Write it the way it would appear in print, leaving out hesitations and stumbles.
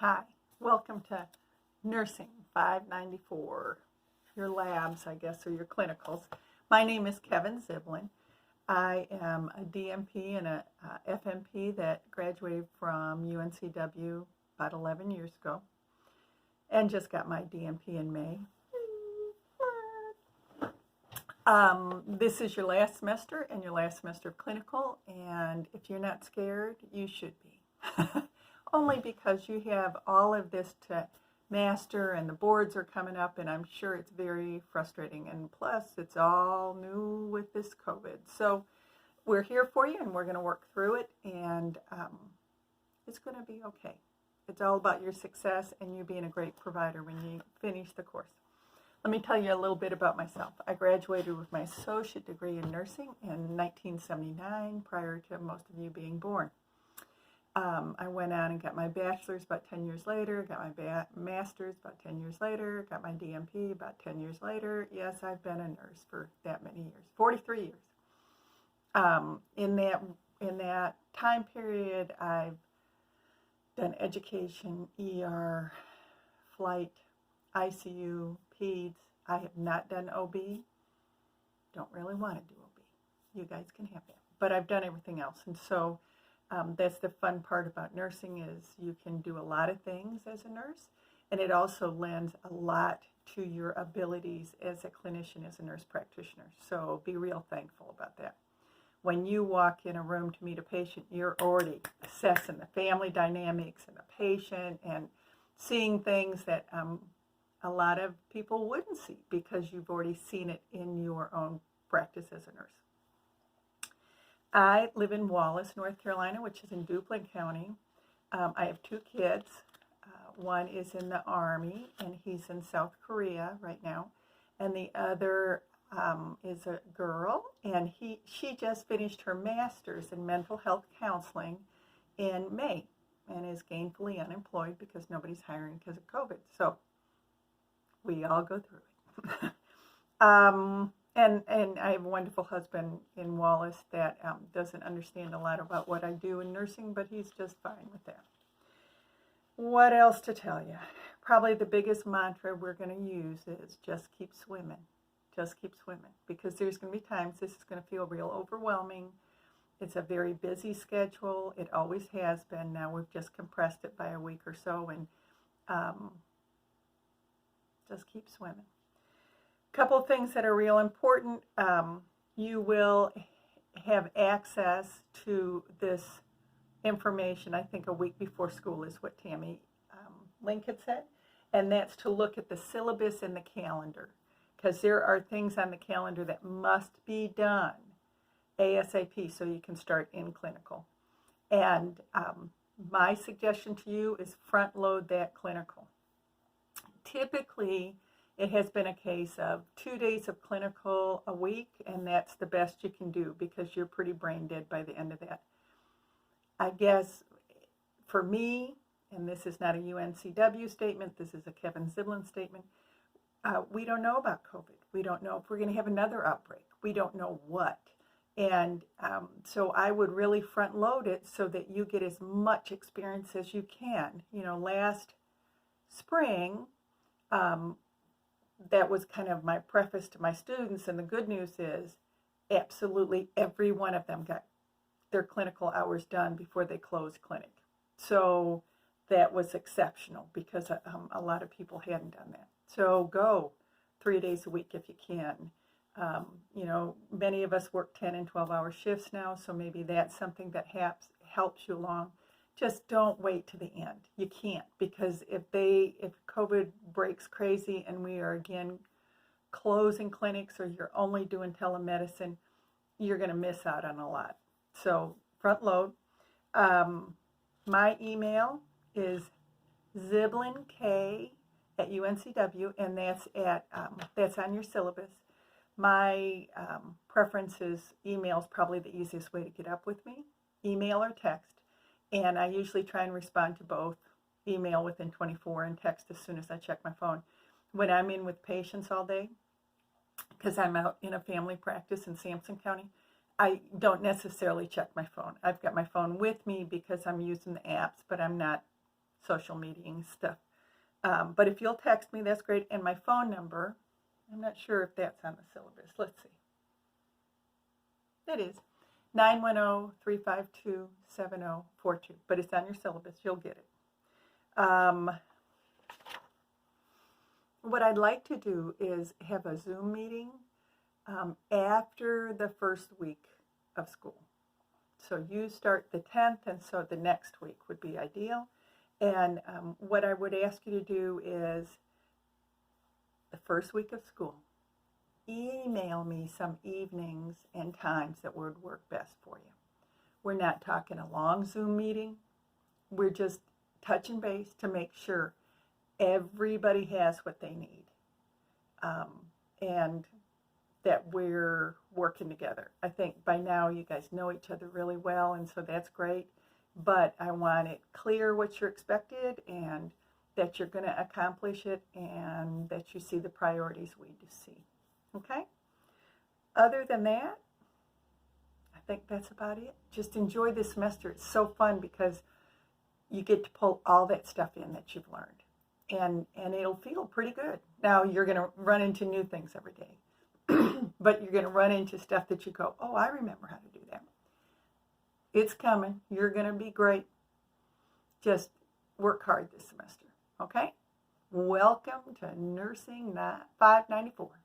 Hi, welcome to Nursing 594, your labs, I guess, or your clinicals. My name is Keven Zibelin. I am a DMP and a FMP that graduated from UNCW about 11 years ago and just got my DMP in May. This is your last semester and your last semester of clinical, and if you're not scared, you should be. Only because you have all of this to master and the boards are coming up, and I'm sure it's very frustrating, and plus it's all new with this COVID. So we're here for you and we're going to work through it, and it's going to be okay. It's all about your success and you being a great provider when you finish the course. Let me tell you a little bit about myself. I graduated with my associate degree in nursing in 1979, prior to most of you being born. I went on and got my bachelor's about 10 years later, got my master's about 10 years later, got my DMP about 10 years later. Yes, I've been a nurse for that many years, 43 years. In that time period, I've done education, ER, flight, ICU, peds. I have not done OB. Don't really want to do OB. You guys can have that. But I've done everything else. And so that's the fun part about nursing, is you can do a lot of things as a nurse. And it also lends a lot to your abilities as a clinician, as a nurse practitioner. So be real thankful about that. When you walk in a room to meet a patient, you're already assessing the family dynamics and the patient and seeing things that a lot of people wouldn't see because you've already seen it in your own practice as a nurse. I live in Wallace, North Carolina, which is in Duplin County. I have two kids. One is in the Army, and he's in South Korea right now. And the other is a girl, and she just finished her master's in mental health counseling in May and is gainfully unemployed because nobody's hiring because of COVID. So we all go through it. And I have a wonderful husband in Wallace that doesn't understand a lot about what I do in nursing, but he's just fine with that. What else to tell you? Probably the biggest mantra we're going to use is just keep swimming. Just keep swimming. Because there's going to be times this is going to feel real overwhelming. It's a very busy schedule. It always has been. Now we've just compressed it by a week or so, and just keep swimming. A couple of things that are real important. You will have access to this information, I think, a week before school is what Tammy Link had said, and that's to look at the syllabus and the calendar, because there are things on the calendar that must be done ASAP so you can start in clinical. And my suggestion to you is front load that clinical. Typically, it has been a case of 2 days of clinical a week, and that's the best you can do because you're pretty brain dead by the end of that. I guess for me, and this is not a UNCW statement, this is a Keven Zibelin statement, we don't know about COVID. We don't know if we're going to have another outbreak. We don't know what. And so I would really front load it so that you get as much experience as you can. You know, last spring, that was kind of my preface to my students, and the good news is absolutely every one of them got their clinical hours done before they closed clinic. So that was exceptional because a lot of people hadn't done that. So go 3 days a week if you can. You know, many of us work 10 and 12-hour shifts now, so maybe that's something that helps you along. Just don't wait to the end. You can't, because if COVID breaks crazy and we are again closing clinics, or you're only doing telemedicine, you're going to miss out on a lot. So front load. My email is ziblink@UNCW, and that's on your syllabus. My preference is email is probably the easiest way to get up with me, email or text. And I usually try and respond to both, email within 24 and text as soon as I check my phone. When I'm in with patients all day, because I'm out in a family practice in Sampson County, I don't necessarily check my phone. I've got my phone with me because I'm using the apps, but I'm not social media and stuff. But if you'll text me, that's great. And my phone number, I'm not sure if that's on the syllabus. Let's see. It is 910-352-7042. But it's on your syllabus. You'll get it. What I'd like to do is have a Zoom meeting after the first week of school. So you start the 10th, and so the next week would be ideal. And what I would ask you to do is the first week of school, email me some evenings and times that would work best for you. We're not talking a long Zoom meeting. We're just touching base to make sure everybody has what they need, and that we're working together. I think by now you guys know each other really well, and so that's great. But I want it clear what you're expected and that you're going to accomplish it and that you see the priorities we do see. Okay? Other than that, I think that's about it. Just enjoy this semester. It's so fun because you get to pull all that stuff in that you've learned. And it'll feel pretty good. Now, you're going to run into new things every day. But you're going to run into stuff that you go, oh, I remember how to do that. It's coming. You're going to be great. Just work hard this semester. Okay? Welcome to Nursing 594.